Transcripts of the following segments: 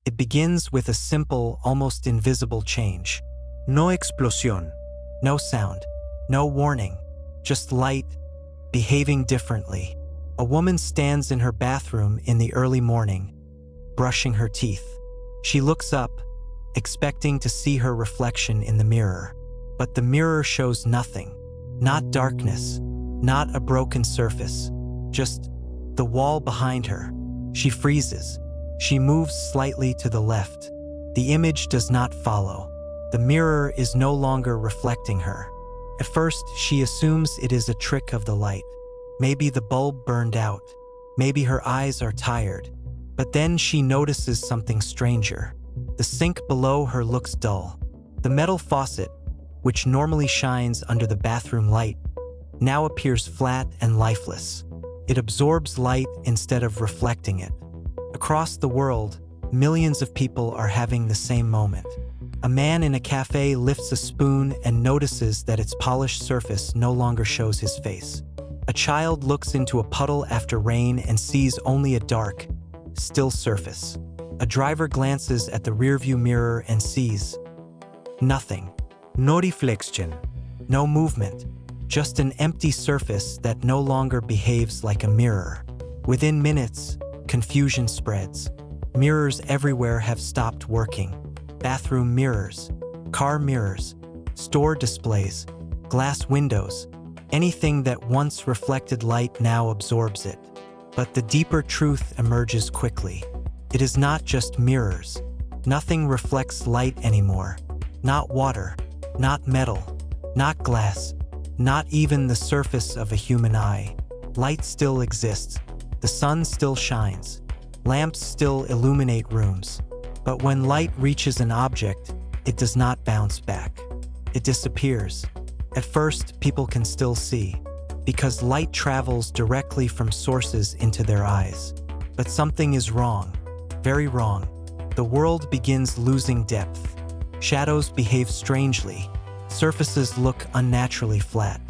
It begins with a simple, almost invisible change. No explosión. No sound. No warning. Just light, behaving differently. A woman stands in her bathroom in the early morning, brushing her teeth. She looks up, expecting to see her reflection in the mirror. But the mirror shows nothing. Not darkness, not a broken surface, just the wall behind her. She freezes. She moves slightly to the left. The image does not follow. The mirror is no longer reflecting her. At first, she assumes it is a trick of the light. Maybe the bulb burned out. Maybe her eyes are tired. But then she notices something stranger. The sink below her looks dull. The metal faucet, which normally shines under the bathroom light, now appears flat and lifeless. It absorbs light instead of reflecting it. Across the world, millions of people are having the same moment. A man in a cafe lifts a spoon and notices that its polished surface no longer shows his face. A child looks into a puddle after rain and sees only a dark, still surface. A driver glances at the rearview mirror and sees nothing. No reflection, no movement, just an empty surface that no longer behaves like a mirror. Within minutes, confusion spreads. Mirrors everywhere have stopped working. Bathroom mirrors, car mirrors, store displays, glass windows. Anything that once reflected light now absorbs it. But the deeper truth emerges quickly. It is not just mirrors. Nothing reflects light anymore. Not water, not metal, not glass, not even the surface of a human eye. Light still exists. The sun still shines. Lamps still illuminate rooms. But when light reaches an object, it does not bounce back. It disappears. At first, people can still see, because light travels directly from sources into their eyes. But something is wrong, very wrong. The world begins losing depth. Shadows behave strangely. Surfaces look unnaturally flat,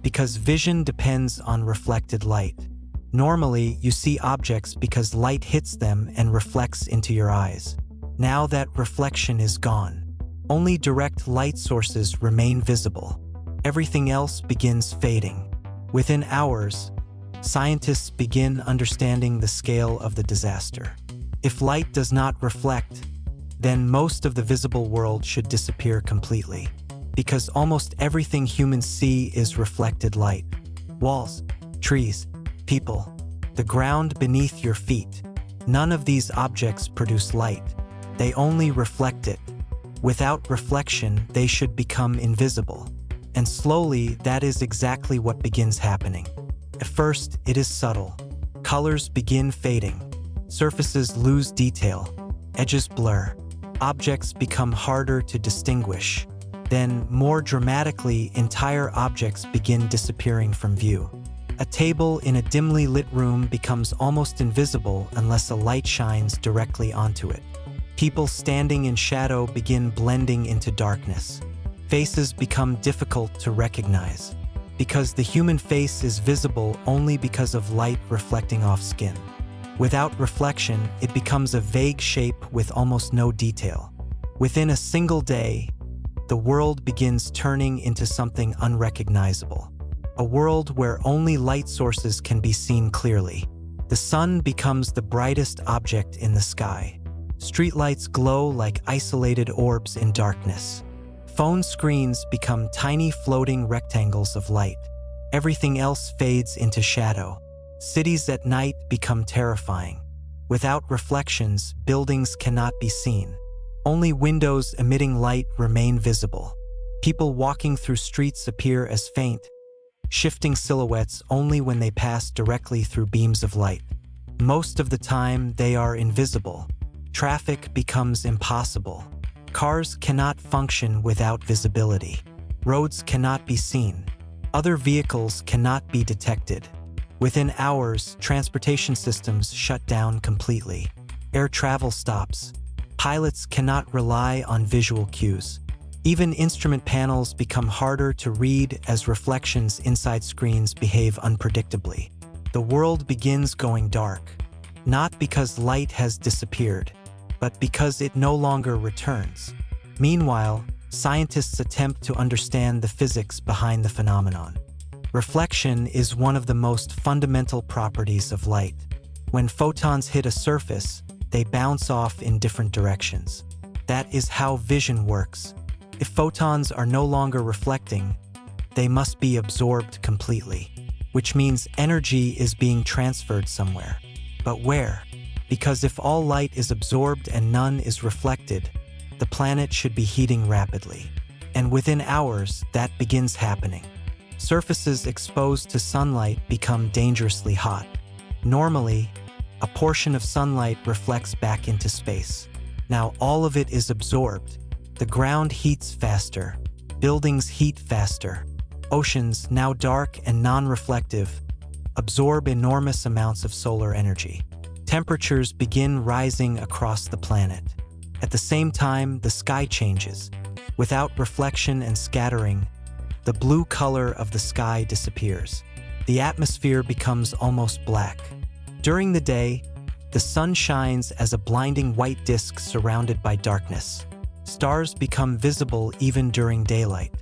because vision depends on reflected light. Normally, you see objects because light hits them and reflects into your eyes. Now that reflection is gone. Only direct light sources remain visible. Everything else begins fading. Within hours, scientists begin understanding the scale of the disaster. If light does not reflect, then most of the visible world should disappear completely. Because almost everything humans see is reflected light. Walls, trees, people, the ground beneath your feet. None of these objects produce light. They only reflect it. Without reflection, they should become invisible. And slowly, that is exactly what begins happening. At first, it is subtle. Colors begin fading. Surfaces lose detail. Edges blur. Objects become harder to distinguish. Then, more dramatically, entire objects begin disappearing from view. A table in a dimly lit room becomes almost invisible unless a light shines directly onto it. People standing in shadow begin blending into darkness. Faces become difficult to recognize, because the human face is visible only because of light reflecting off skin. Without reflection, it becomes a vague shape with almost no detail. Within a single day, the world begins turning into something unrecognizable. A world where only light sources can be seen clearly. The sun becomes the brightest object in the sky. Streetlights glow like isolated orbs in darkness. Phone screens become tiny floating rectangles of light. Everything else fades into shadow. Cities at night become terrifying. Without reflections, buildings cannot be seen. Only windows emitting light remain visible. People walking through streets appear as faint, shifting silhouettes only when they pass directly through beams of light. Most of the time, they are invisible. Traffic becomes impossible. Cars cannot function without visibility. Roads cannot be seen. Other vehicles cannot be detected. Within hours, transportation systems shut down completely. Air travel stops. Pilots cannot rely on visual cues. Even instrument panels become harder to read as reflections inside screens behave unpredictably. The world begins going dark, not because light has disappeared, but because it no longer returns. Meanwhile, scientists attempt to understand the physics behind the phenomenon. Reflection is one of the most fundamental properties of light. When photons hit a surface, they bounce off in different directions. That is how vision works. If photons are no longer reflecting, they must be absorbed completely, which means energy is being transferred somewhere. But where? Because if all light is absorbed and none is reflected, the planet should be heating rapidly. And within hours, that begins happening. Surfaces exposed to sunlight become dangerously hot. Normally, a portion of sunlight reflects back into space. Now all of it is absorbed. The ground heats faster. Buildings heat faster. Oceans, now dark and non-reflective, absorb enormous amounts of solar energy. Temperatures begin rising across the planet. At the same time, the sky changes. Without reflection and scattering, the blue color of the sky disappears. The atmosphere becomes almost black. During the day, the sun shines as a blinding white disk surrounded by darkness. Stars become visible even during daylight.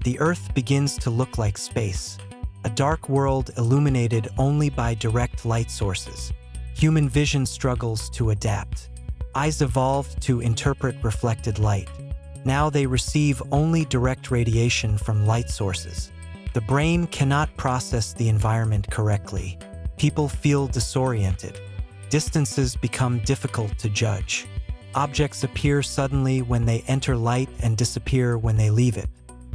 The Earth begins to look like space, a dark world illuminated only by direct light sources. Human vision struggles to adapt. Eyes evolved to interpret reflected light. Now they receive only direct radiation from light sources. The brain cannot process the environment correctly. People feel disoriented. Distances become difficult to judge. Objects appear suddenly when they enter light and disappear when they leave it.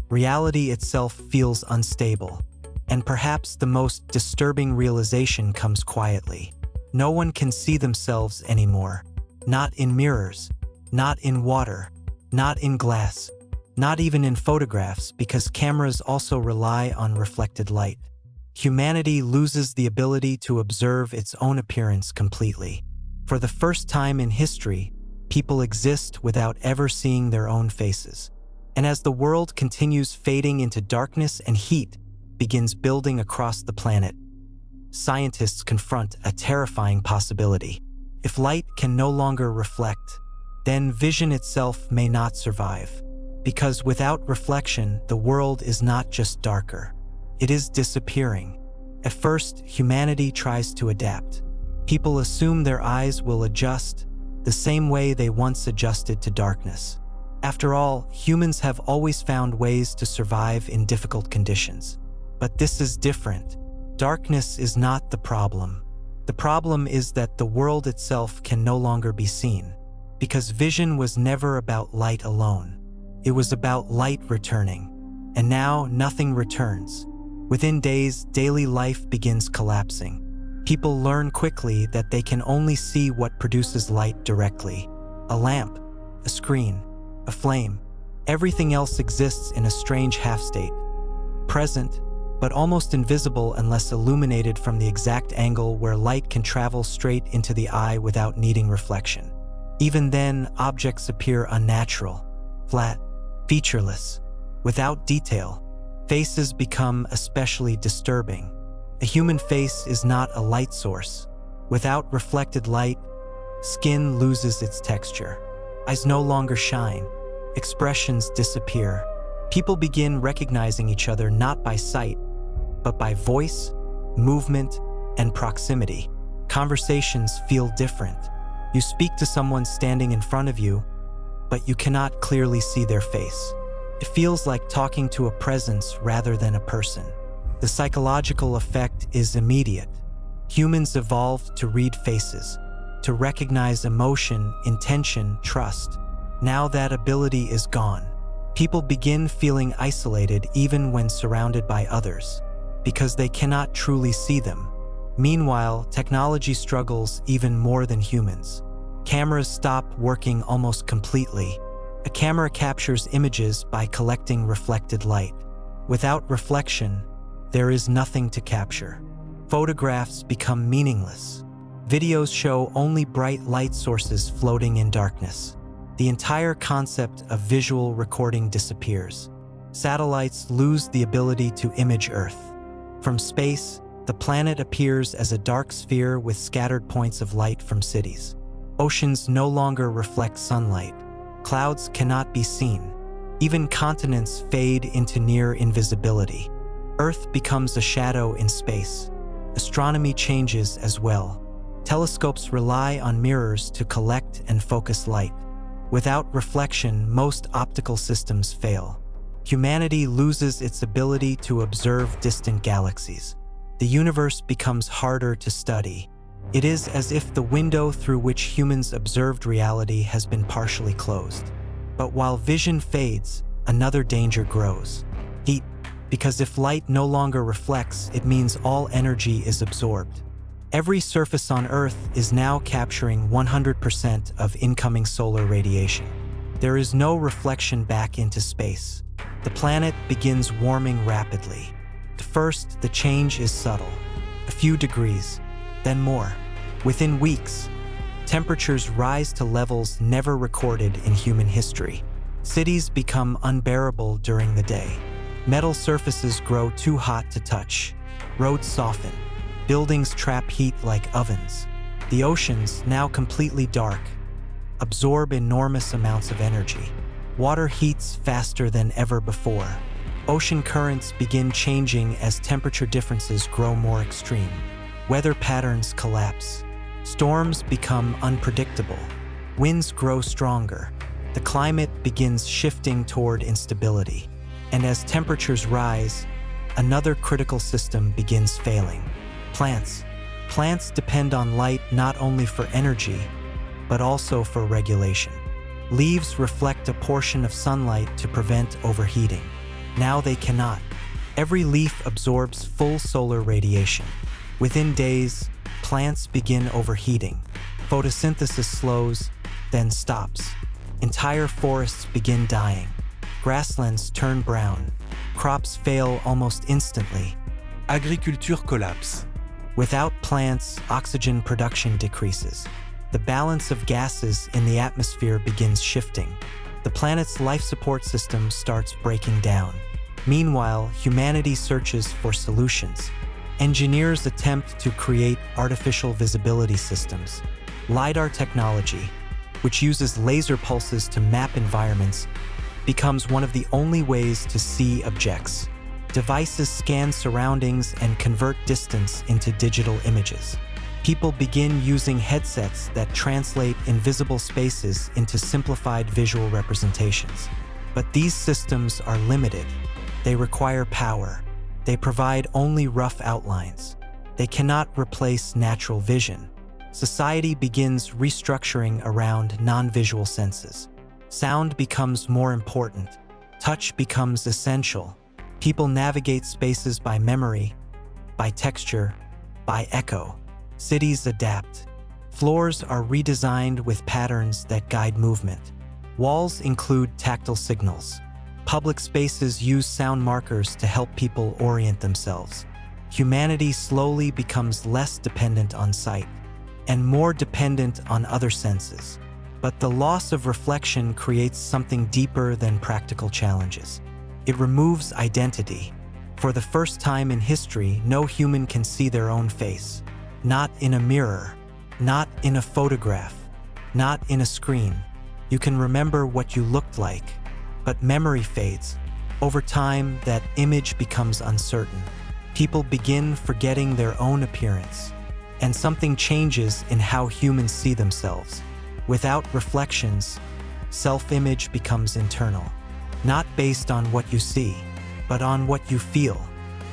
Reality itself feels unstable. And perhaps the most disturbing realization comes quietly. No one can see themselves anymore. Not in mirrors, not in water, not in glass, not even in photographs, because cameras also rely on reflected light. Humanity loses the ability to observe its own appearance completely. For the first time in history, people exist without ever seeing their own faces. And as the world continues fading into darkness and heat begins building across the planet, scientists confront a terrifying possibility. If light can no longer reflect, then vision itself may not survive. Because without reflection, the world is not just darker. It is disappearing. At first, humanity tries to adapt. People assume their eyes will adjust the same way they once adjusted to darkness. After all, humans have always found ways to survive in difficult conditions. But this is different. Darkness is not the problem. The problem is that the world itself can no longer be seen. Because vision was never about light alone. It was about light returning. And now nothing returns. Within days, daily life begins collapsing. People learn quickly that they can only see what produces light directly. A lamp, a screen, a flame. Everything else exists in a strange half-state. Present, but almost invisible unless illuminated from the exact angle where light can travel straight into the eye without needing reflection. Even then, objects appear unnatural, flat, featureless, without detail. Faces become especially disturbing. A human face is not a light source. Without reflected light, skin loses its texture. Eyes no longer shine. Expressions disappear. People begin recognizing each other not by sight, but by voice, movement, and proximity. Conversations feel different. You speak to someone standing in front of you, but you cannot clearly see their face. It feels like talking to a presence rather than a person. The psychological effect is immediate. Humans evolved to read faces, to recognize emotion, intention, trust. Now that ability is gone. People begin feeling isolated even when surrounded by others, because they cannot truly see them. Meanwhile, technology struggles even more than humans. Cameras stop working almost completely. A camera captures images by collecting reflected light. Without reflection, there is nothing to capture. Photographs become meaningless. Videos show only bright light sources floating in darkness. The entire concept of visual recording disappears. Satellites lose the ability to image Earth. From space, the planet appears as a dark sphere with scattered points of light from cities. Oceans no longer reflect sunlight. Clouds cannot be seen. Even continents fade into near invisibility. Earth becomes a shadow in space. Astronomy changes as well. Telescopes rely on mirrors to collect and focus light. Without reflection, most optical systems fail. Humanity loses its ability to observe distant galaxies. The universe becomes harder to study. It is as if the window through which humans observed reality has been partially closed. But while vision fades, another danger grows. Heat, because if light no longer reflects, it means all energy is absorbed. Every surface on Earth is now capturing 100% of incoming solar radiation. There is no reflection back into space. The planet begins warming rapidly. At first, the change is subtle. A few degrees, then more. Within weeks, temperatures rise to levels never recorded in human history. Cities become unbearable during the day. Metal surfaces grow too hot to touch. Roads soften. Buildings trap heat like ovens. The oceans, now completely dark, absorb enormous amounts of energy. Water heats faster than ever before. Ocean currents begin changing as temperature differences grow more extreme. Weather patterns collapse. Storms become unpredictable. Winds grow stronger. The climate begins shifting toward instability. And as temperatures rise, another critical system begins failing. Plants. Plants depend on light not only for energy, but also for regulation. Leaves reflect a portion of sunlight to prevent overheating. Now they cannot. Every leaf absorbs full solar radiation. Within days, plants begin overheating. Photosynthesis slows, then stops. Entire forests begin dying. Grasslands turn brown. Crops fail almost instantly. Agriculture collapse. Without plants, oxygen production decreases. The balance of gases in the atmosphere begins shifting. The planet's life support system starts breaking down. Meanwhile, humanity searches for solutions. Engineers attempt to create artificial visibility systems. LiDAR technology, which uses laser pulses to map environments, becomes one of the only ways to see objects. Devices scan surroundings and convert distance into digital images. People begin using headsets that translate invisible spaces into simplified visual representations. But these systems are limited. They require power. They provide only rough outlines. They cannot replace natural vision. Society begins restructuring around non-visual senses. Sound becomes more important. Touch becomes essential. People navigate spaces by memory, by texture, by echo. Cities adapt. Floors are redesigned with patterns that guide movement. Walls include tactile signals. Public spaces use sound markers to help people orient themselves. Humanity slowly becomes less dependent on sight and more dependent on other senses. But the loss of reflection creates something deeper than practical challenges. It removes identity. For the first time in history, no human can see their own face. Not in a mirror, not in a photograph, not in a screen. You can remember what you looked like, but memory fades. Over time, that image becomes uncertain. People begin forgetting their own appearance, and something changes in how humans see themselves. Without reflections, self-image becomes internal, not based on what you see, but on what you feel.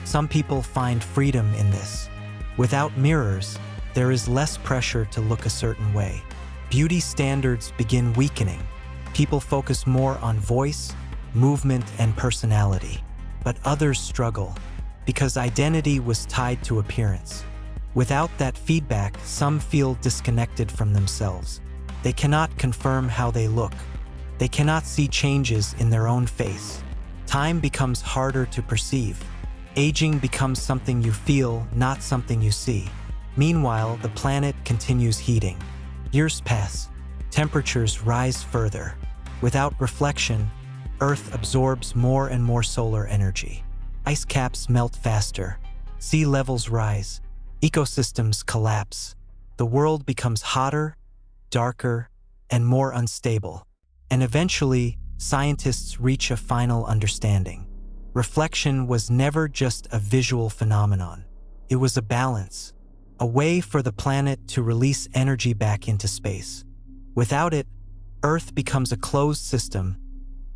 Some people find freedom in this. Without mirrors, there is less pressure to look a certain way. Beauty standards begin weakening. People focus more on voice, movement, and personality. But others struggle because identity was tied to appearance. Without that feedback, some feel disconnected from themselves. They cannot confirm how they look. They cannot see changes in their own face. Time becomes harder to perceive. Aging becomes something you feel, not something you see. Meanwhile, the planet continues heating. Years pass. Temperatures rise further. Without reflection, Earth absorbs more and more solar energy. Ice caps melt faster. Sea levels rise. Ecosystems collapse. The world becomes hotter darker, and more unstable. And eventually, scientists reach a final understanding. Reflection was never just a visual phenomenon. It was a balance, a way for the planet to release energy back into space. Without it, Earth becomes a closed system,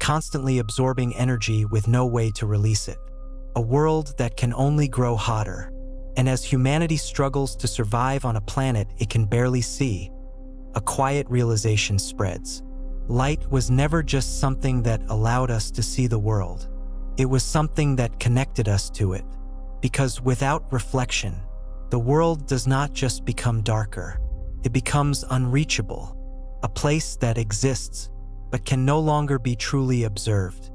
constantly absorbing energy with no way to release it. A world that can only grow hotter. And as humanity struggles to survive on a planet it can barely see, a quiet realization spreads. Light was never just something that allowed us to see the world. It was something that connected us to it. Because without reflection, the world does not just become darker. It becomes unreachable, a place that exists but can no longer be truly observed.